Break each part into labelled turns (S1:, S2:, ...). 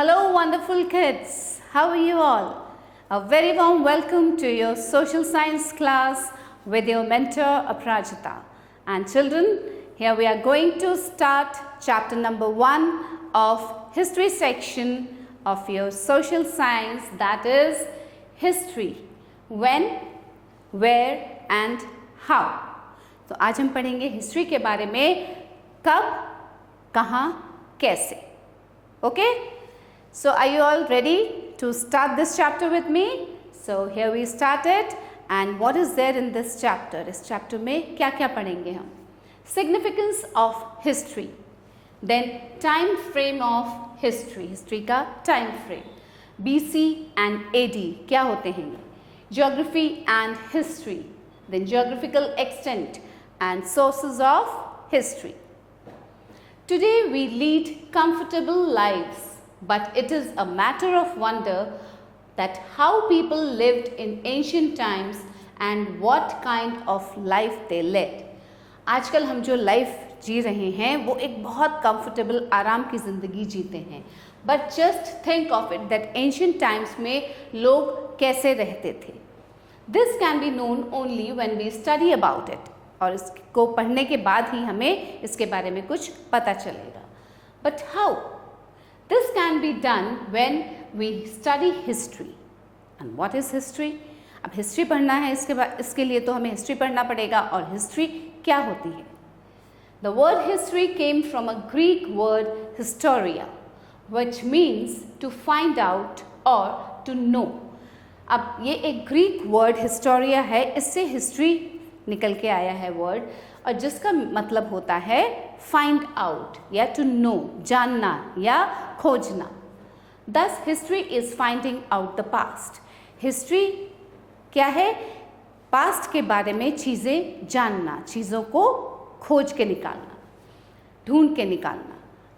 S1: Hello, wonderful kids. How are you all? A very warm welcome to your social science class with your mentor Aprajita. And children, here we are going to start chapter number 1 of history section of your social science, that is history. When, where and how. तो आज हम पढ़ेंगे history के बारे में कब, कहाँ, कैसे. Okay? So are you all ready to start this chapter with me? So here we started, and what is there in this chapter? इस chapter में क्या क्या पढ़ेंगे हम? Significance of history, then time frame of history, history का time frame, BC and AD क्या होते हैं ये? Geography and history, then geographical extent and sources of history. Today we lead comfortable lives. But it is a matter of wonder that how people lived in ancient times and what kind of life they led. आजकल हम जो life जी रहे हैं वो एक बहुत comfortable आराम की ज़िंदगी जीते हैं. But just think of it that ancient times में लोग कैसे रहते थे. This can be known only when we study about it. और इसको पढ़ने के बाद ही हमें इसके बारे में कुछ पता चलेगा. But how? This can be done when we study history. And what is history? अब history पढ़ना है, इसके लिए तो हमें history पढ़ना पड़ेगा. और history क्या होती है? The word history came from a Greek word historia, which means to find out or to know. अब ये एक Greek word historia है, इससे history निकल के आया है word, और जिसका मतलब होता है फाइंड आउट या टू नो, जानना या खोजना. दस history is finding out the past. History क्या है? पास्ट के बारे में चीज़ें जानना, चीज़ों को खोज के निकालना, ढूंढ के निकालना.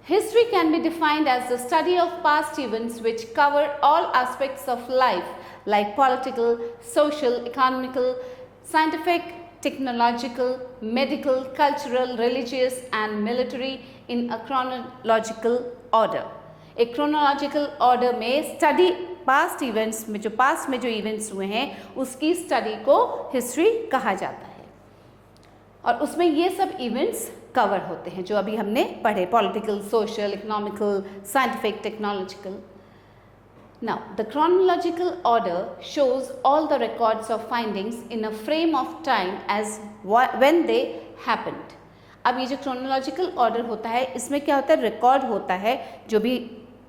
S1: History can be defined as the study of past events which cover all aspects of life like political, social, economical, scientific, technological, medical, cultural, religious and military in a chronological order. एक chronological order में study past events में, जो past में जो events हुए हैं उसकी study को history कहा जाता है. और उसमें ये सब events cover होते हैं जो अभी हमने पढ़े, political, social, economical, scientific, technological. Now, the chronological order shows all the records of findings in a frame of time as when they happened. अब ये जो chronological order होता है इसमें क्या होता है? रिकॉर्ड होता है, जो भी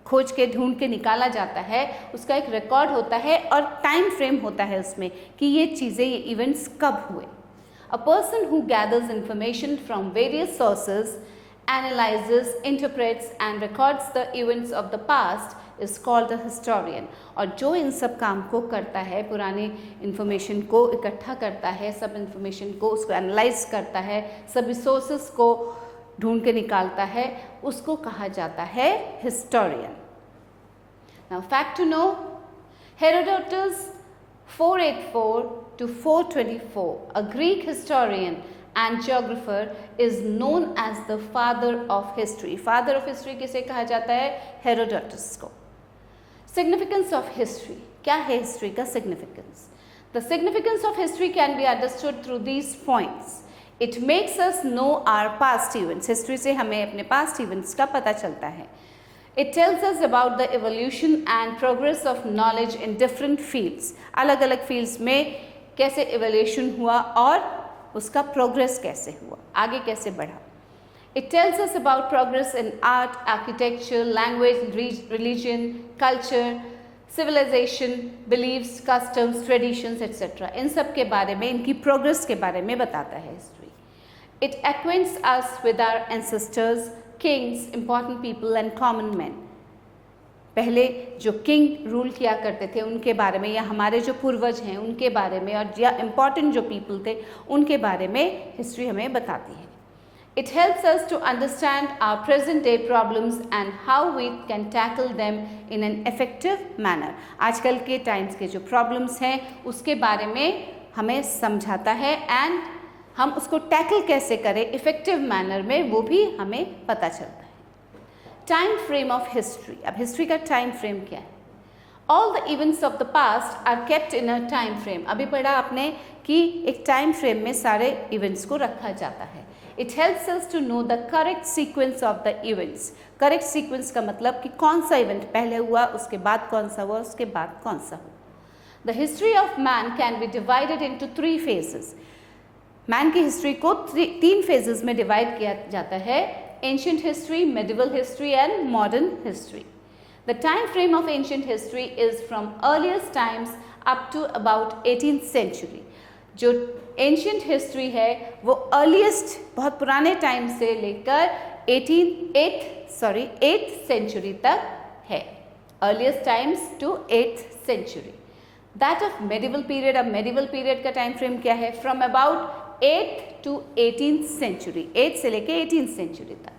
S1: खोज के ढूंढ के निकाला जाता है उसका एक रिकॉर्ड होता है और टाइम फ्रेम होता है उसमें कि ये चीज़ें, ये इवेंट्स कब हुए. A person who gathers information from various sources, analyzes, interprets and records the events of the past is called a historian. और जो इन सब काम को करता है, पुराने इन्फॉर्मेशन को इकट्ठा करता है, सब इन्फॉर्मेशन को उसको एनालाइज करता है, सब रिसोर्सेस को ढूंढ के निकालता है, उसको कहा जाता है historian. Now fact to know, Herodotus 484 to 424, a Greek historian and geographer, is known as the father of history. Father of history किसे कहा जाता है? Herodotus को. Significance of history. क्या है history का significance? The significance of history can be understood through these points. It makes us know our past events. History से हमें अपने past events का पता चलता है. It tells us about the evolution and progress of knowledge in different fields. अलग अलग fields में कैसे evolution हुआ और उसका प्रोग्रेस कैसे हुआ, आगे कैसे बढ़ा. It tells us about progress in art, architecture, language, religion, culture, civilization, beliefs, customs, traditions, etc. इन सब के बारे में, इनकी प्रोग्रेस के बारे में बताता है history. It acquaints us with our ancestors, kings, important people and common men. पहले जो किंग रूल किया करते थे उनके बारे में, या हमारे जो पूर्वज हैं उनके बारे में, और या इम्पॉर्टेंट जो पीपल थे उनके बारे में हिस्ट्री हमें बताती है. It helps us to understand our present day problems and how we can tackle them in an effective manner. आजकल के टाइम्स के जो प्रॉब्लम्स हैं उसके बारे में हमें समझाता है, एंड हम उसको टैकल कैसे करें इफ़ेक्टिव मैनर में वो भी हमें पता चलता है. Time frame of history. अब हिस्ट्री का टाइम फ्रेम क्या है? All the events of the past are kept in a time frame. अभी पढ़ा आपने कि एक टाइम फ्रेम में सारे इवेंट्स को रखा जाता है। It helps us to know the correct sequence of the events. Correct sequence का मतलब कि कौन सा इवेंट पहले हुआ, उसके बाद कौन सा हुआ, उसके बाद कौन सा हुआ। The history of man can be divided into 3 phases. Man की हिस्ट्री को 3 फेजेस में डिवाइड किया जाता है: ancient history, medieval history and modern history. The time frame of ancient history is from earliest times up to about 18th century. जो ancient history है वो earliest बहुत पुराने टाइम से लेकर 8th century तक है। earliest times to 8th century. That of medieval period, अब medieval period का time frame क्या है? From about 8th to 18th century, 8th से लेकर 18th century तक।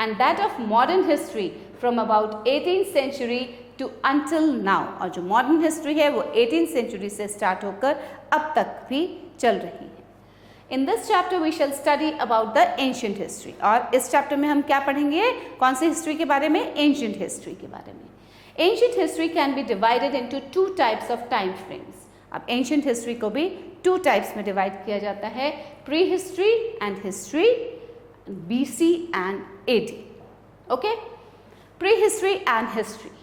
S1: And that of modern history from about 18th century to until now। और जो modern history है वो 18th century से start होकर अब तक भी चल रही है। In this chapter we shall study about the ancient history। और इस chapter में हम क्या पढ़ेंगे? कौन सी history के बारे में? Ancient history के बारे में। Ancient history can be divided into 2 types of time frames। अब ancient history को भी 2 types में divide किया जाता है: prehistory and history, BC and AD। Okay, prehistory and history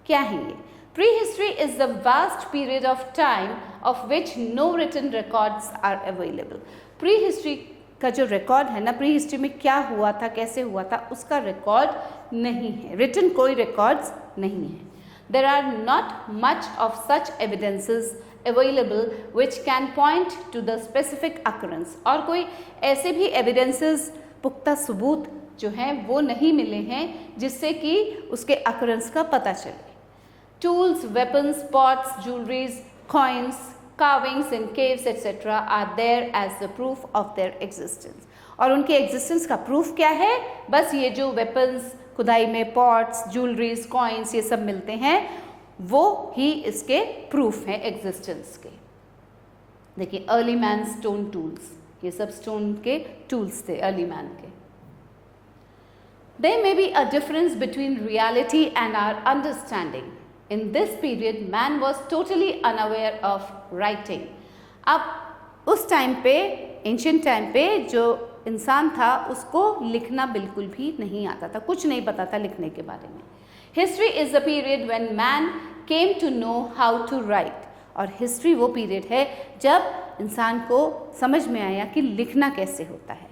S1: क्या है ये? Prehistory is the vast period of time of which no written records are available। prehistory का जो रिकॉर्ड है ना, prehistory में क्या हुआ था, कैसे हुआ था, उसका रिकॉर्ड नहीं है, written कोई रिकॉर्ड्स नहीं है। There are not much of such evidences available which can point to the specific occurrence। और कोई ऐसे भी evidences, पुख्ता सबूत जो हैं वो नहीं मिले हैं जिससे कि उसके अकरेंस का पता चले। Tools, weapons, pots, jewelleries, coins, carvings in caves etcetera are there as the proof of their existence. और उनके एग्जिस्टेंस का प्रूफ क्या है? बस ये जो वेपन्स, खुदाई में पॉट्स, ज्वेलरीज, कॉइन्स ये सब मिलते हैं वो ही इसके प्रूफ हैं एग्जिस्टेंस के। देखिए, अर्ली मैन स्टोन टूल्स, ये सब स्टोन के टूल्स थे अर्ली मैन के। There may be a difference between reality and our understanding. In this period, man was totally unaware of writing. अब उस टाइम पे, एंशिएंट टाइम पे जो इंसान था उसको लिखना बिल्कुल भी नहीं आता था, कुछ नहीं पता था लिखने के बारे में। History is the period when man came to know how to write। और हिस्ट्री वो पीरियड है जब इंसान को समझ में आया कि लिखना कैसे होता है।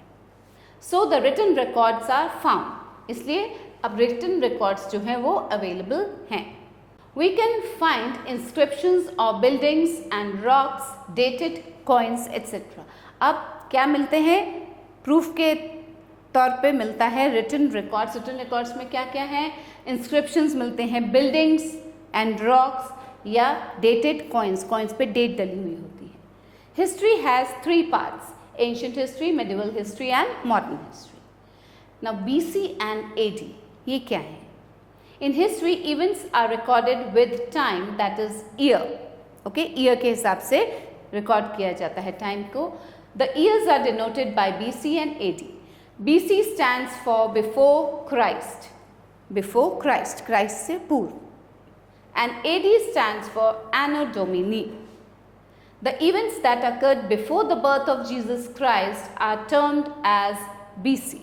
S1: So the written records are found। इसलिए अब रिटन रिकॉर्ड्स जो हैं वो अवेलेबल हैं। We can find inscriptions of buildings and rocks, dated coins etc। अब क्या मिलते हैं? प्रूफ के तौर पे मिलता है रिटन रिकॉर्ड्स। रिटन रिकॉर्ड्स में क्या क्या है? इंस्क्रिप्शंस मिलते हैं, बिल्डिंग्स एंड रॉक्स या डेटेड कॉइन्स, कॉइन्स पे डेट डली हुई होती है। History has 3 parts: ancient history, medieval history and modern history. Now BC and AD ये क्या है? In history events are recorded with time, that is year। Okay, year के हिसाब से रिकॉर्ड किया जाता है टाइम को। The years are denoted by BC and AD। BC stands for before Christ, before Christ, Christ से पूर्व। And AD stands for Anno Domini। The events that occurred before the birth of Jesus Christ are termed as BC।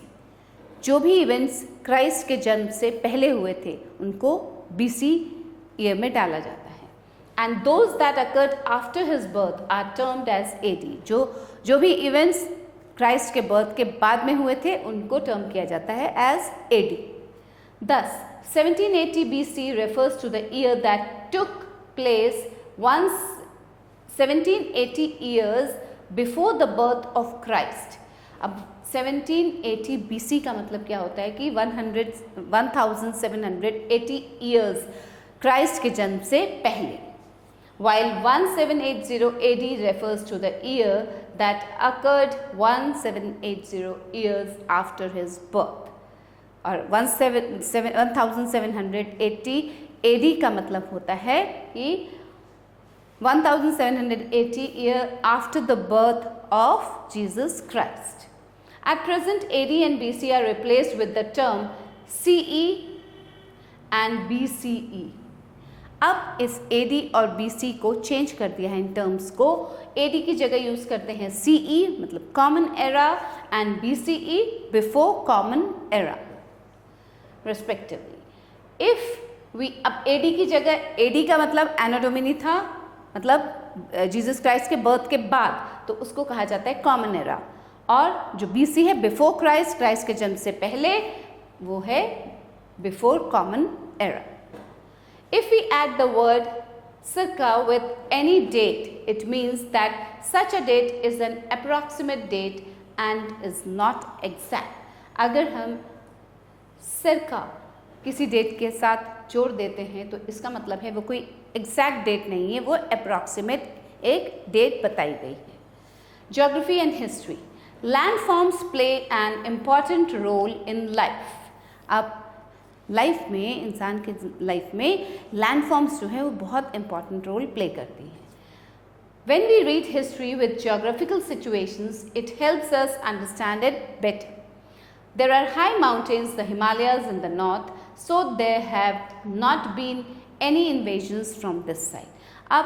S1: जो भी events Christ के जन्म से पहले हुए थे उनको BC ईयर में डाला जाता है। And those that occurred after his birth are termed as AD। जो भी इवेंट्स क्राइस्ट के बर्थ के बाद में हुए थे उनको टर्म किया जाता है as AD। Thus 1780 BC refers to the year that took place once 1780 years before the birth of Christ। अब 1780 BC का मतलब क्या होता है कि 1780 ईयर्स क्राइस्ट के जन्म से पहले। While 1780 AD refers to the year that occurred 1780 years after his birth। और 1780 AD का मतलब होता है कि 1780 year after the birth of Jesus Christ। At present, AD and BC are replaced with the term CE and BCE. अब इस AD और BC को चेंज कर दिया है इन टर्म्स को. AD की जगह यूज़ करते हैं CE मतलब common era and BCE before common era respectively. अब AD की जगह, AD का मतलब एनो डोमिनी था, मतलब जीसस क्राइस्ट के बर्थ के बाद, तो उसको कहा जाता है कॉमन एरा. और जो BC है बिफोर क्राइस्ट, क्राइस्ट के जन्म से पहले, वो है before common era. If we add the word circa with any date, it means that such a date is an approximate date and is not exact. अगर हम circa किसी डेट के साथ जोड़ देते हैं तो इसका मतलब है वो कोई एग्जैक्ट डेट नहीं है, वो अप्रॉक्सीमेट एक डेट बताई गई है. Geography and history. Landforms play an important role in life. अब लाइफ में, इंसान के लाइफ में लैंडफॉर्म्स जो है वो बहुत इंपॉर्टेंट रोल प्ले करती हैं. When we read history with geographical situations, it helps us understand it better. There are high mountains, the Himalayas in the north, so there have not been any invasions from this side. अब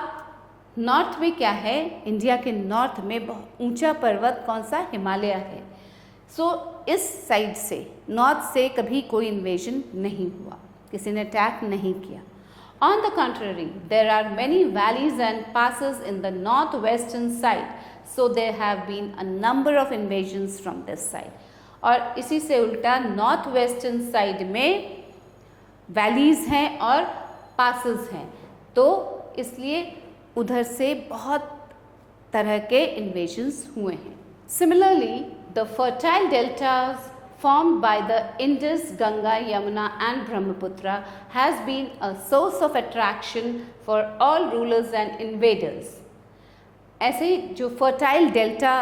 S1: north में क्या है, India के north में बहुत ऊंचा पर्वत कौन सा, हिमालय है. इस साइड से, नॉर्थ से कभी कोई इन्वेजन नहीं हुआ, किसी ने अटैक नहीं किया. On the contrary there are many valleys and passes in the north western side, so there have been a number of invasions from this side. और इसी से उल्टा नॉर्थ वेस्टर्न साइड में वैलीज हैं और पासेस हैं, तो इसलिए उधर से बहुत तरह के इन्वेजन्स हुए हैं. Similarly the fertile deltas formed by the Indus, Ganga, Yamuna and Brahmaputra has been a source of attraction for all rulers and invaders. ऐसे जो fertile delta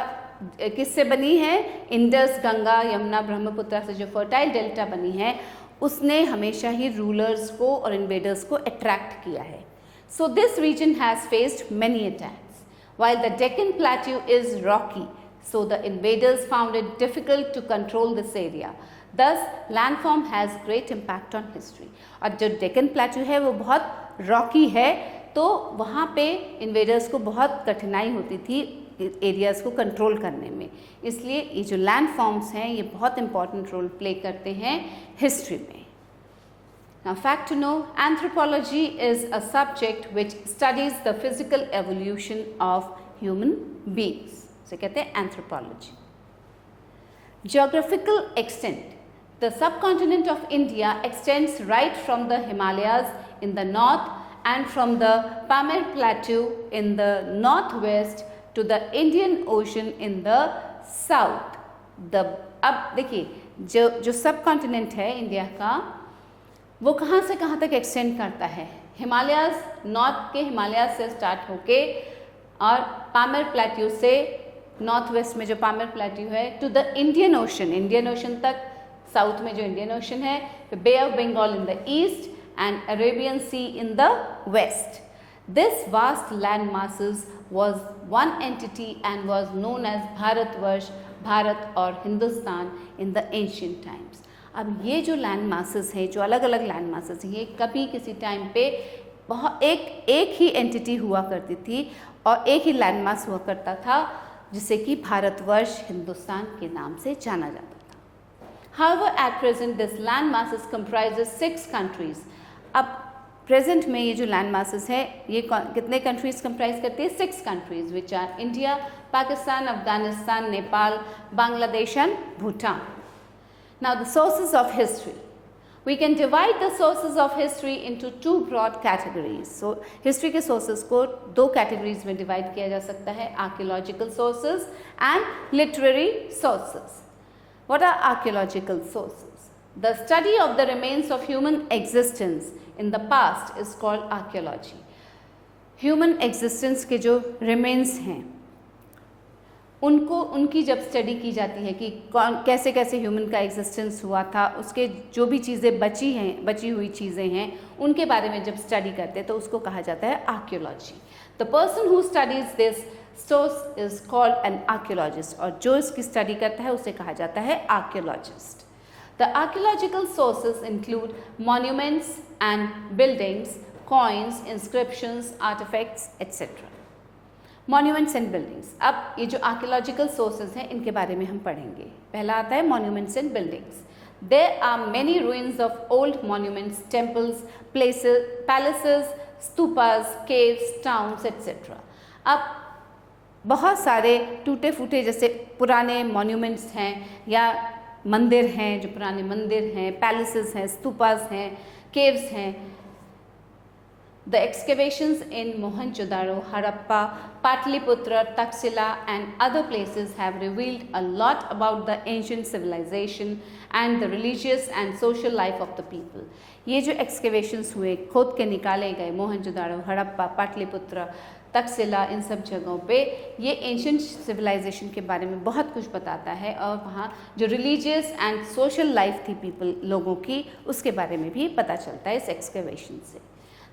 S1: किससे बनी है, इंडस, गंगा, यमुना, ब्रह्मपुत्र से जो fertile delta बनी है उसने हमेशा ही रूलर्स को और इन्वेडर्स को अट्रैक्ट किया है. So this region has faced many attacks. While the Deccan Plateau is rocky, so the invaders found it difficult to control this area. Thus, landform has great impact on history. और जो डेक्कन प्लेटू है वो बहुत Rocky है, तो वहाँ पे invaders को बहुत कठिनाई होती थी एरियाज़ को कंट्रोल करने में. इसलिए ये जो लैंडफॉर्म्स हैं ये बहुत इंपॉर्टेंट रोल प्ले करते हैं हिस्ट्री में. Now, fact to know, anthropology is a subject which studies the physical evolution of human beings. से कहते हैं anthropology. Geographical extent. The subcontinent of India extends right from the Himalayas in the north and from the Pamir Plateau in the northwest to the Indian Ocean in the south. अब देखिए जो सब continent है India का वो कहाँ से कहाँ तक एक्सटेंड करता है. हिमालयाज, नॉर्थ के हिमालयाज से स्टार्ट होके और पामिर प्लेट्यू से नॉर्थ वेस्ट में जो पामिर प्लेट्यू है to the Indian ocean, Indian ocean तक, साउथ में जो इंडियन ओशन है, bay of Bengal in the east and Arabian sea in the west. This vast land masses was one entity and was known as Bharatvarsha, Bharat और Hindustan in the ancient times. अब ये जो land masses हैं, जो अलग अलग लैंड मासेस हैं, ये कभी किसी टाइम पे बहुत एक ही एंटिटी हुआ करती थी और एक ही लैंड मास हुआ करता था जिसे कि भारतवर्ष, हिंदुस्तान के नाम से जाना जाता था. However, at present this land masses comprises 6 countries. अब प्रेजेंट में ये जो लैंड मासेस है ये कितने कंट्रीज कंप्राइज करती है? 6 countries which R India, Pakistan, Afghanistan, Nepal, Bangladesh and Bhutan. Now the sources of history. We can divide the sources of history into 2 broad categories. So, history के sources को 2 categories में divide किया जा सकता है, archaeological sources and literary sources. What are archaeological sources? The study of the remains of human existence in the past is called archaeology. Human existence के जो remains हैं उनकी जब स्टडी की जाती है कि कैसे कैसे ह्यूमन का एग्जिस्टेंस हुआ था, उसके जो भी चीज़ें बची हुई चीज़ें हैं उनके बारे में जब स्टडी करते हैं तो उसको कहा जाता है archaeology. The person who studies this source is called an archaeologist, और जो इसकी स्टडी करता है उसे कहा जाता है archaeologist. The archaeological sources include monuments and buildings, coins, inscriptions, artifacts, etc. Monuments and buildings. अब ये जो archaeological sources हैं इनके बारे में हम पढ़ेंगे. पहला आता है monuments and buildings. There are many ruins of old monuments, temples, places, palaces, stupas, caves, towns, etc. अब बहुत सारे टूटे फूटे जैसे पुराने मॉन्यूमेंट्स हैं या मंदिर हैं, जो पुराने मंदिर हैं, पैलेसेस हैं, स्तूपास हैं, केव्स हैं. The excavations in Mohenjo-daro, Harappa, Patliputra, Taxila and other places have revealed a lot about the ancient civilization and the religious and social life of the people. ये जो excavations हुए, खोद के निकाले गए मोहनजोदारो, हड़प्पा, पाटलिपुत्र, तक्षशिला, इन सब जगहों पे ये एंशियंट सिविलाइजेशन के बारे में बहुत कुछ बताता है और वहाँ जो रिलीजियस एंड सोशल लाइफ थी पीपल लोगों की उसके बारे में भी पता चलता है इस एक्सकवेशन से.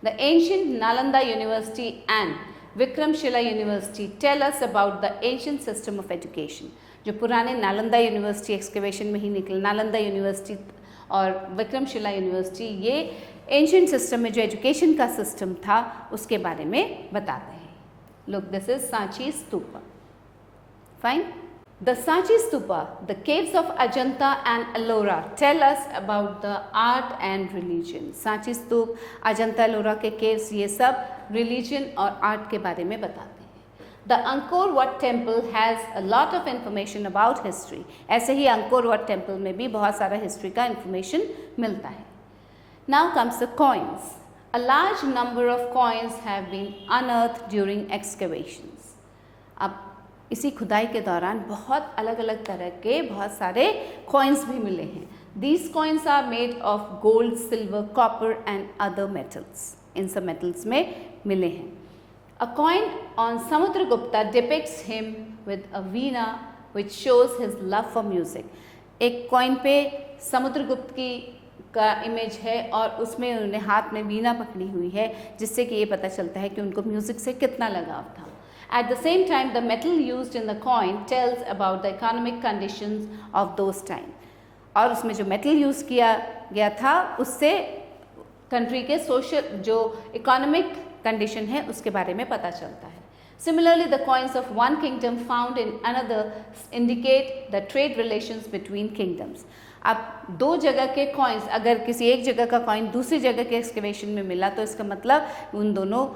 S1: The ancient Nalanda university and Vikramshila university tell us about the ancient system of education. जो पुराने नालंदा यूनिवर्सिटी एक्सकवेशन में ही निकले, नालंदा यूनिवर्सिटी और विक्रमशिला यूनिवर्सिटी ये एंशियंट सिस्टम में जो एजुकेशन का सिस्टम था उसके बारे में बताते हैं. Look, this is Sanchi Stupa. Fine. The Sanchi Stupa, the caves of Ajanta and Ellora tell us about the art and religion. Sanchi Stupa, Ajanta, Ellora के caves ये सब religion और art के बारे में बताते हैं. The Angkor Wat temple has a lot of information about history. ऐसे ही Angkor Wat temple में भी बहुत सारा history का information मिलता है. Now comes the coins. A large number of coins have been unearthed during excavations. अब इसी खुदाई के दौरान बहुत अलग अलग तरह के बहुत सारे coins भी मिले हैं. These coins are made of gold, silver, copper and other metals. इन सब metals में मिले हैं. A coin on Samudragupta depicts him with a veena which shows his love for music. एक coin पे समुद्रगुप्त की का इमेज है और उसमें उन्होंने हाथ में वीणा पकड़ी हुई है जिससे कि ये पता चलता है कि उनको म्यूज़िक से कितना लगाव था. At the same time, the metal used in the coin tells about the economic conditions of those time. और उसमें जो मेटल यूज़ किया गया था उससे कंट्री के सोशल जो इकोनॉमिक कंडीशन है उसके बारे में पता चलता है. Similarly, the coins of one kingdom found in another indicate the trade relations between kingdoms. अब दो जगह के कॉइन्स, अगर किसी एक जगह का कॉइन दूसरी जगह के एक्सकवेशन में मिला तो इसका मतलब उन दोनों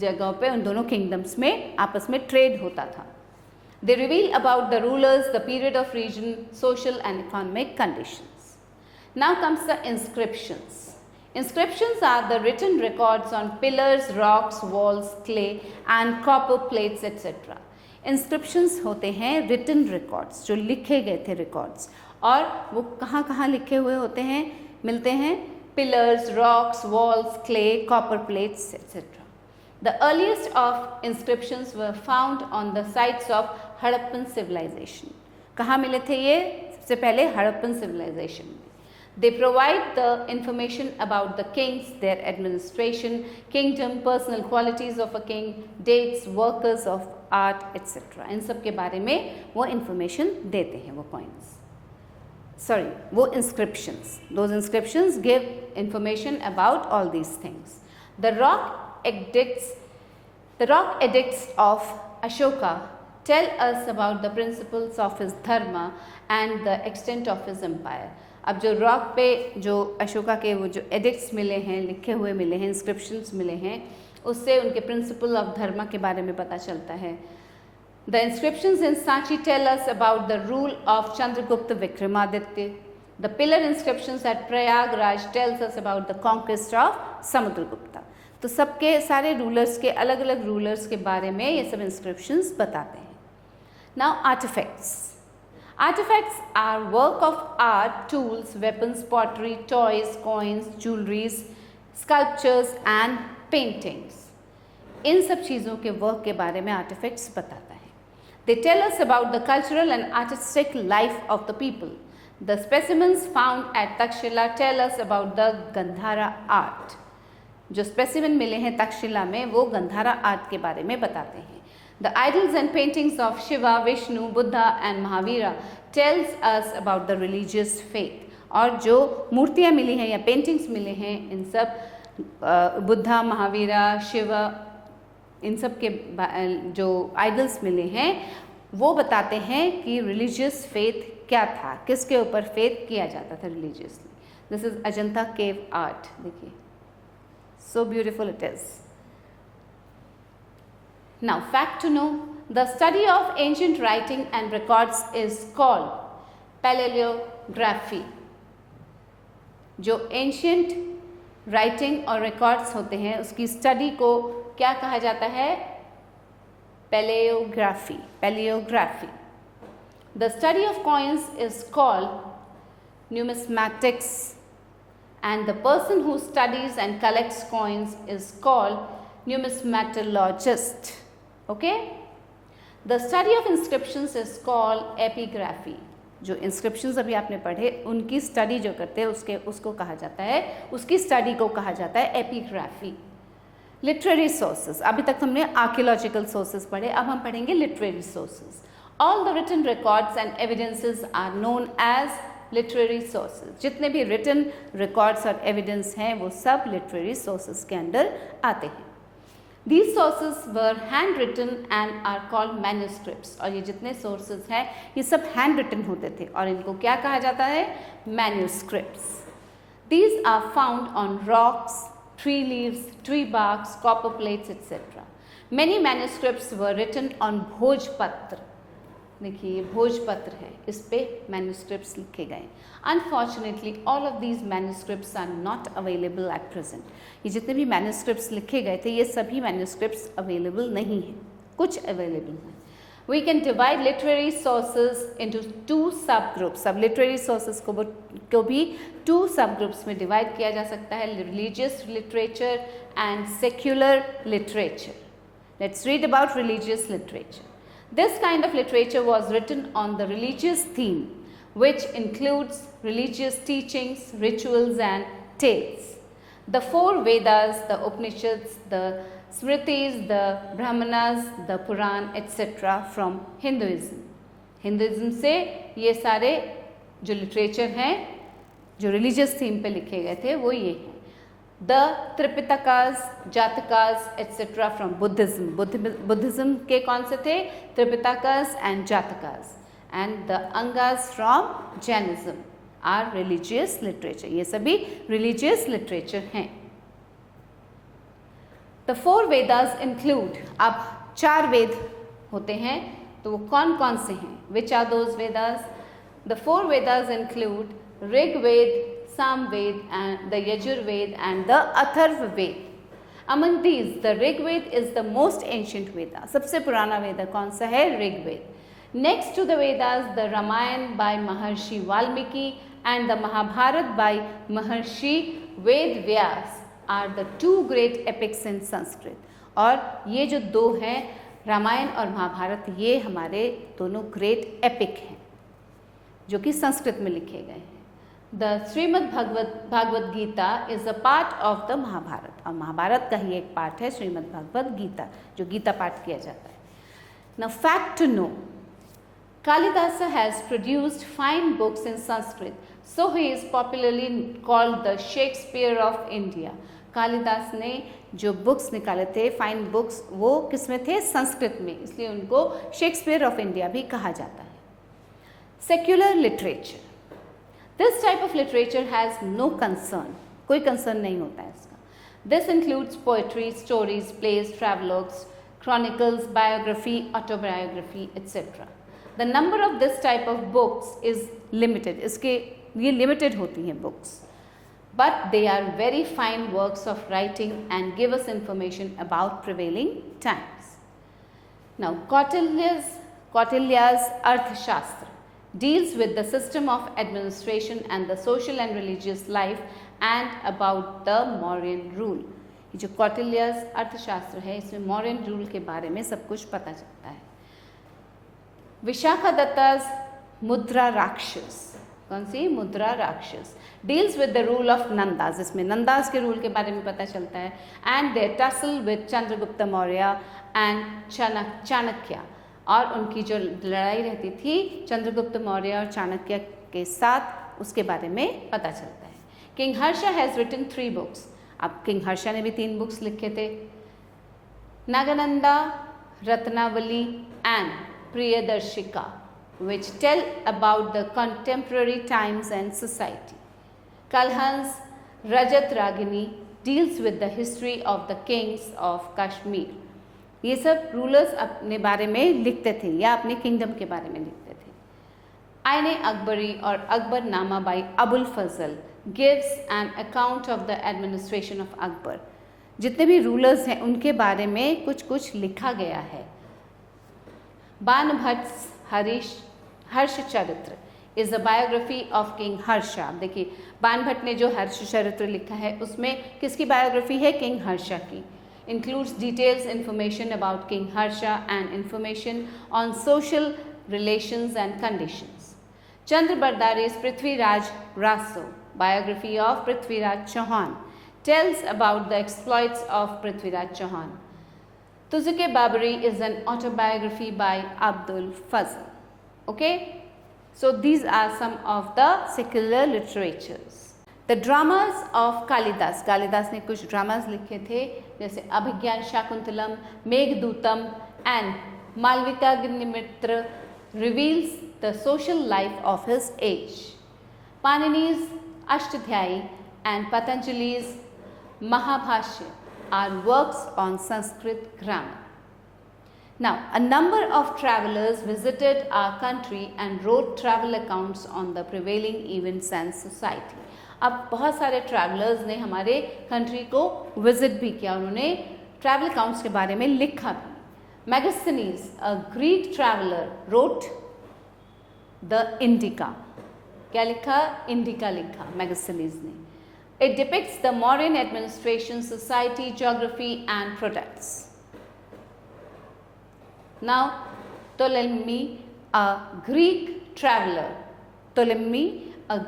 S1: जगहों पे उन दोनों किंगडम्स में आपस में ट्रेड होता था. They reveal about the rulers, the period of region, social and economic conditions. Now comes the inscriptions. Inscriptions are the written records on pillars, rocks, walls, clay and copper plates etc. Inscriptions होते हैं written records, जो लिखे गए थे records. और वो कहाँ कहाँ लिखे हुए होते हैं, मिलते हैं pillars, rocks, walls, clay, copper plates etc. The earliest of inscriptions were found on the sites of Harappan civilization. कहाँ मिले थे ये? सबसे पहले Harappan civilization. They provide the information about the kings, their administration, kingdom, personal qualities of a king, dates, workers of art, etc. इन सब के बारे में वो information देते हैं वो coins. Sorry, वो inscriptions. Those inscriptions give information about all these things. The rock edicts of Ashoka tell us about the principles of his dharma and the extent of his empire. अब जो rock पे जो अशोका के वो जो addicts मिले हैं, लिखे हुए मिले हैं, इंस्क्रिप्शंस मिले हैं, उससे उनके प्रिंसिपल ऑफ धर्मा के बारे में पता चलता है. The inscriptions in Sanchi tell us about the rule of Chandragupta Vikramaditya. The pillar inscriptions at Prayagraj tells us about the conquest of Samudragupta. तो सबके सारे रूलर्स के अलग अलग रूलर्स के बारे में ये सब इंस्क्रिप्शंस बताते हैं. Now artifacts. Artifacts are work of art, tools, weapons, pottery, toys, coins, jewelries, sculptures and paintings. इन सब चीज़ों के वर्क के बारे में artifacts बताता है. They tell us about the cultural and artistic life of the people. The specimens found at Takshila tell us about the Gandhara art. जो specimen मिले हैं तक्षशिला में वो गंधारा आर्ट के बारे में बताते हैं. The idols and paintings of Shiva, Vishnu, Buddha and Mahavira tells us about the religious faith. और जो मूर्तियाँ मिली हैं या पेंटिंग्स मिले हैं, इन सब बुद्धा, महावीरा, शिव, इन सब के जो आइडल्स मिले हैं वो बताते हैं कि रिलीजियस फेथ क्या था, किसके ऊपर फेथ किया जाता था religiously. This is Ajanta cave art. देखिए, so beautiful it is. Now fact to know, the study of ancient writing and records is called palaeography. जो एंशिएंट राइटिंग और रिकॉर्ड्स होते हैं उसकी स्टडी को क्या कहा जाता है? पैलेयोग्राफी. पैलेयोग्राफी. The study of coins is called numismatics, and the person who studies and collects coins is called numismatologist. Okay? The study of inscriptions is called epigraphy. जो inscriptions अभी आपने पढ़े उनकी स्टडी जो करते हैं उसको कहा जाता है, उसकी स्टडी को कहा जाता है एपिग्राफी. लिटरेरी सोर्सेज, अभी तक हमने आर्कियोलॉजिकल सोर्सेज पढ़े, अब हम पढ़ेंगे literary sources. All the written records and evidences are known as literary sources. जितने भी रिटन रिकॉर्ड्स और एविडेंस हैं वो सब लिटरेरी सोर्सेज के अंडर आते हैं. These sources were handwritten and are called manuscripts. और ये जितने sources हैं ये सब handwritten होते थे और इनको क्या कहा जाता है? manuscripts. These are found on rocks, tree leaves, tree barks, copper plates, etc. Many manuscripts were written on भोजपत्र. देखिए ये भोजपत्र है, इस पे manuscripts लिखे गए. Unfortunately, all of these manuscripts are not available at present. ये जितने भी manuscripts लिखे गए थे ये सभी manuscripts available नहीं हैं, कुछ available हैं. We can divide literary sources into two subgroups. अब literary sources को भी two subgroups में divide किया जा सकता है, religious literature and secular literature. Let's read about religious literature. This kind of literature was written on the religious theme, which includes religious teachings, rituals and tales. The four Vedas, the Upanishads, the Smritis, the Brahmanas, the Puran, etc. from Hinduism. Hinduism से ये सारे जो literature हैं जो religious theme पे लिखे गए थे वो ये हैं. The Tripitakas, Jatakas, etc. from Buddhism. Buddhism के कौन से थे? Tripitakas and Jatakas. And the Angas from Jainism are religious literature. ये सभी religious literature हैं. The four Vedas include, अब 4 वेद होते हैं तो वो कौन कौन से हैं? Which are those Vedas? The 4 Vedas include Rig Ved, Samved and the Yajur Ved and the Atharva Ved. Among these, the Rig Ved is the most ancient Veda. सबसे पुराना वेद कौन सा है? Rig Ved. Next to the Vedas, the Ramayana by Maharshi Valmiki and the Mahabharata by Maharshi Ved Vyas are the 2 great epics in Sanskrit. और ये जो दो हैं रामायण और महाभारत, ये हमारे दोनों ग्रेट एपिक हैं जो कि संस्कृत में लिखे गए हैं. The Shrimad Bhagavat Gita is a part of the Mahabharat, और महाभारत का ही एक पार्ट है श्रीमद् भागवत गीता जो गीता पाठ किया जाता है. Now fact to know, Kalidasa has produced fine books in Sanskrit, so he is popularly called the Shakespeare of India. Kalidas ने जो बुक्स निकाले थे, फाइन बुक्स, वो किस में थे? संस्कृत में, इसलिए उनको शेक्सपियर ऑफ इंडिया भी कहा जाता है. Secular literature, this type of literature has no concern, कोई कंसर्न नहीं होता है इसका. This includes poetry, stories, plays, travelogues, chronicles, biography, autobiography etcetera. The number of this type of books is limited, इसके ये लिमिटेड होती हैं books, but they are very fine works of writing and give us information about prevailing times. Now, Kautilya's Arthashastra deals with the system of administration and the social and religious life and about the Mauryan rule. ये जो Kautilya's अर्थशास्त्र है इसमें Mauryan rule के बारे में सब कुछ पता चलता है. Vishakadatta's Mudra Rakshas कौन सी? Mudra Rakshasa. Deals with the rule of Nandas, इसमें नंदास के रूल के बारे में पता चलता है। And their tussle with Chandragupta Maurya and Chanakya, और उनकी जो लड़ाई रहती थी चंद्रगुप्त मौर्य और चाणक्य के साथ, उसके बारे में पता चलता है। King Harsha has written 3 books, अब किंग हर्षा ने भी 3 बुक्स लिखे थे, Nagananda, Ratnavali and Priyadarshika, which tell about the contemporary times and society. Kalhans Rajat Ragini deals with the history of the kings of Kashmir. ये सब रूलर्स अपने बारे में लिखते थे या अपने किंगडम के बारे में लिखते थे। आईने अकबरी और Akbar Nama by Abul Fazl gives an account of the administration of Akbar. जितने भी रूलर्स हैं उनके बारे में कुछ कुछ लिखा गया है। बाणभट्ट हर्ष चरित्र is the biography of king Harsha. देखिए बाणभट्ट ने जो हर्ष चरित्र लिखा है उसमें किसकी बायोग्राफी है? किंग हर्षा की। Includes details information about king Harsha and information on social relations and conditions. Chandra Bardai's Prithviraj Raso, biography of Prithviraj Chauhan, tells about the exploits of Prithviraj Chauhan. Tuzuk Babri is an autobiography by Abdul Fazl. Okay, so these are some of the secular literatures. The dramas of Kalidas. Kalidas ने कुछ dramas लिखे थे जैसे अभिज्ञान Shakuntalam, Meghadutam and Malavikagnimitra reveals the social life of his age. Panini's Ashtadhyayi and Patanjali's Mahabhashya are works on Sanskrit grammar. Now, a number of travelers visited our country and wrote travel accounts on the prevailing events and society. अब बहुत सारे travellers ने हमारे country को visit भी किया, उन्होंने travel accounts के बारे में लिखा भी। Megasthenes, a Greek traveller, wrote the indica. क्या लिखा? इंडिका लिखा मैगस्थनीज ने। It depicts the Mauryan administration, society, geography and products. Now, Ptolemy, a Greek traveler,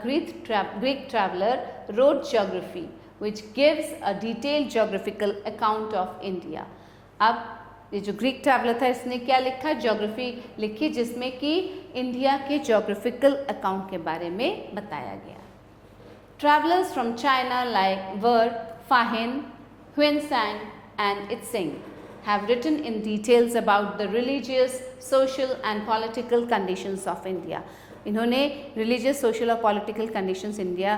S1: Greek traveler wrote geography, which gives a detailed geographical account of India. अब ये जो Greek traveller था इसने क्या लिखा? ज्योग्राफी लिखी जिसमें कि इंडिया के ज्योग्राफिकल अकाउंट के बारे में बताया गया। Travelers from China like Wer, Fahin, Huinsang and Itzing have written in details about the religious, social and political conditions of India. इन्होंने religious, social और political conditions India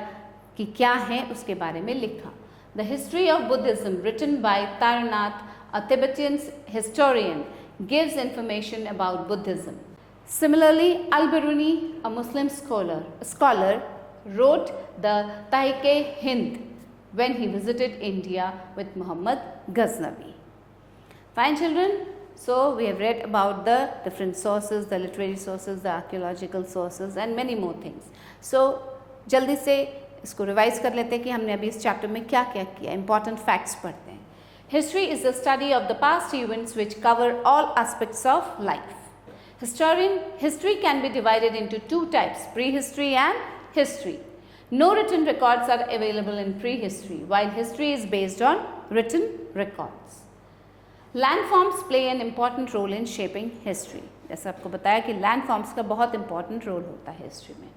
S1: की क्या हैं उसके बारे में लिखा। The history of Buddhism written by Tarnath, a Tibetan historian, gives information about Buddhism. Similarly, Al-Biruni, a Muslim scholar wrote the Tariq-e-Hind when he visited India with Muhammad Ghaznavi. Fine children, so we have read about the different sources, the literary sources, the archaeological sources and many more things. So जल्दी से इसको revise कर लेते हैं कि हमने अभी इस चैप्टर में क्या क्या किया। इंपॉर्टेंट फैक्ट्स पढ़ते हैं। History is the study of the past events which cover all aspects of life. History can be divided into 2 types, prehistory and history. No written records are available in prehistory, while history is based on written records. Landforms play an important role in shaping history. जैसे आपको बताया कि landforms का बहुत important role होता है history में.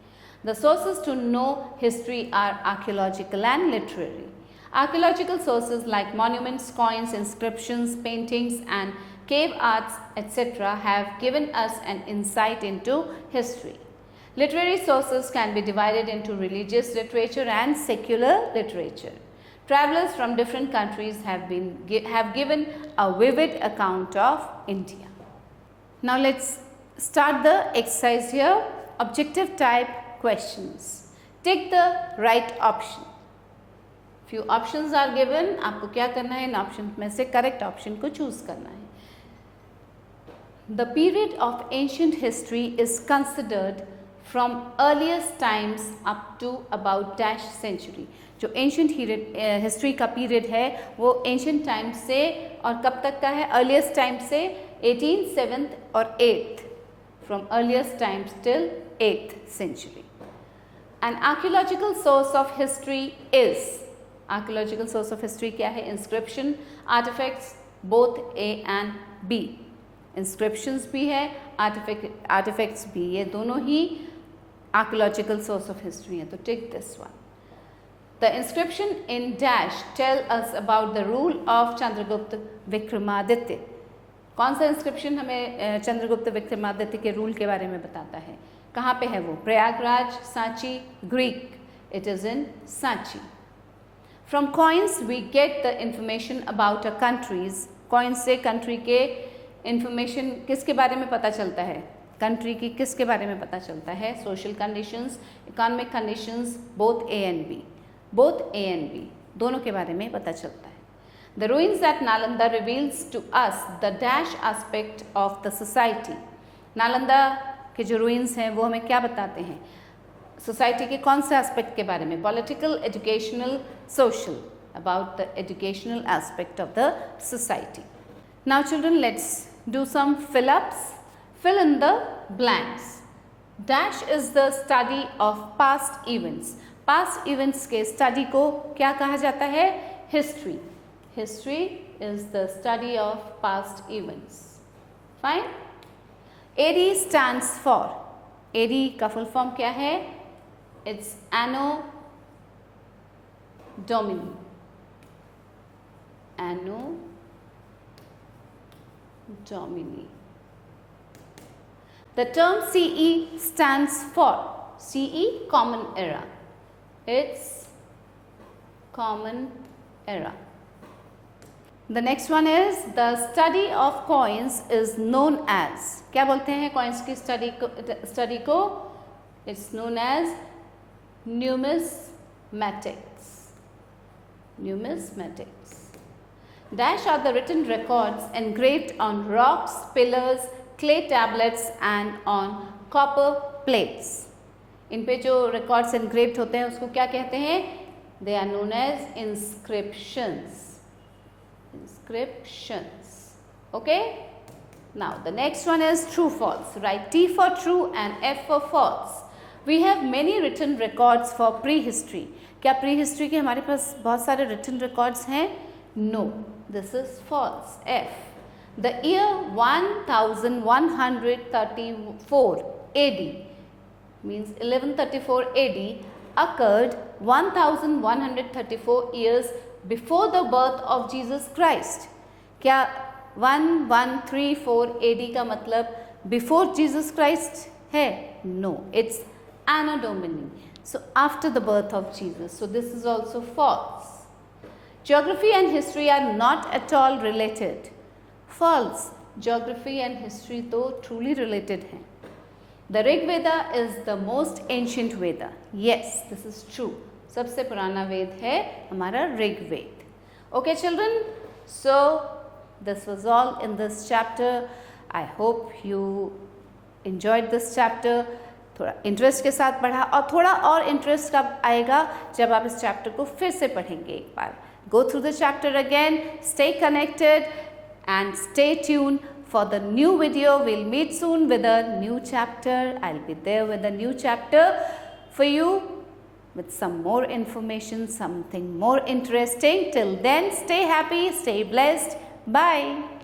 S1: The sources to know history are archaeological and literary. Archaeological sources like monuments, coins, inscriptions, paintings and cave arts, etc. have given us an insight into history. Literary sources can be divided into religious literature and secular literature. Travelers from different countries have given a vivid account of India. Now let's start the exercise here. Objective type questions. Take the right option. Few options are given. आपको क्या करना है? इन options में से correct option को choose करना है. The period of ancient history is considered from earliest times up to about dash century. जो ancient history का period है वो ancient times से और कब तक का है? earliest time से 18th, 7th और 8th, from earliest times till 8th century. An archaeological source of history is, archaeological source of history क्या है? Inscription, artifacts, both A and B. Inscriptions भी है, artifacts भी, ये दोनों ही archaeological source of history है. तो take this one. The inscription in dash tell us about the rule of Chandragupta Vikramaditya. कौन सा इंस्क्रिप्शन हमें चंद्रगुप्त विक्रमादित्य के रूल के बारे में बताता है? कहाँ पे है वो? Prayagraj, Sanchi, Greek. It is in Sanchi. From coins we get the information about a countries. Coins से कंट्री के इंफॉर्मेशन किसके बारे में पता चलता है? कंट्री की किसके बारे में पता चलता है? Social conditions, economic conditions, both A and B. Both A and B दोनों के बारे में पता चलता है. The ruins at Nalanda reveals to us the dash aspect of the society. Nalanda के जो ruins हैं वो हमें क्या बताते हैं? सोसाइटी के कौन से एस्पेक्ट के बारे में? Political, educational, social. About the educational aspect of the society. Now children, let's do some fill-ups. Fill in the blanks. Dash is the study of past events. Past events के study को क्या कहा जाता है? History. History is the study of past events. Fine. AD stands for. AD का full form क्या है? It's Anno Domini. Anno Domini. The term CE stands for. CE, Common Era. It's Common Era. The next one is the study of coins is known as. क्या बोलते हैं coins की study को? It's known as numismatics. Numismatics. Dash are the written records engraved on rocks, pillars, clay tablets and on copper plates. इन पे जो records engraved होते हैं उसको क्या कहते हैं? They are known as inscriptions. Inscriptions. Okay. Now the next one is true false. Write T for true and F for false. We have many written records for prehistory. क्या prehistory के हमारे पास बहुत सारे written records हैं? No. This is false. F. The year 1134 AD means 1134 AD occurred 1134 years before the birth of Jesus Christ. क्या 1134 AD का मतलब before Jesus Christ है? No, it's Anno Domini. So after the birth of Jesus. So this is also false. Geography and history are not at all related. False. Geography and history तो truly related हैं. The Rig Veda is the most ancient Veda. Yes, this is true. सबसे पुराना वेद है हमारा Rigveda. Okay children, so this was all in this chapter. I hope you enjoyed this chapter. थोड़ा interest के साथ पढ़ा और थोड़ा और इंटरेस्ट कब आएगा? जब आप इस चैप्टर को फिर से पढ़ेंगे एक बार. Go through the chapter again, stay connected and stay tuned for the new video. We'll meet soon with a new chapter. I'll be there with a new chapter for you, with some more information, something more interesting. Till then, stay happy, stay blessed. Bye.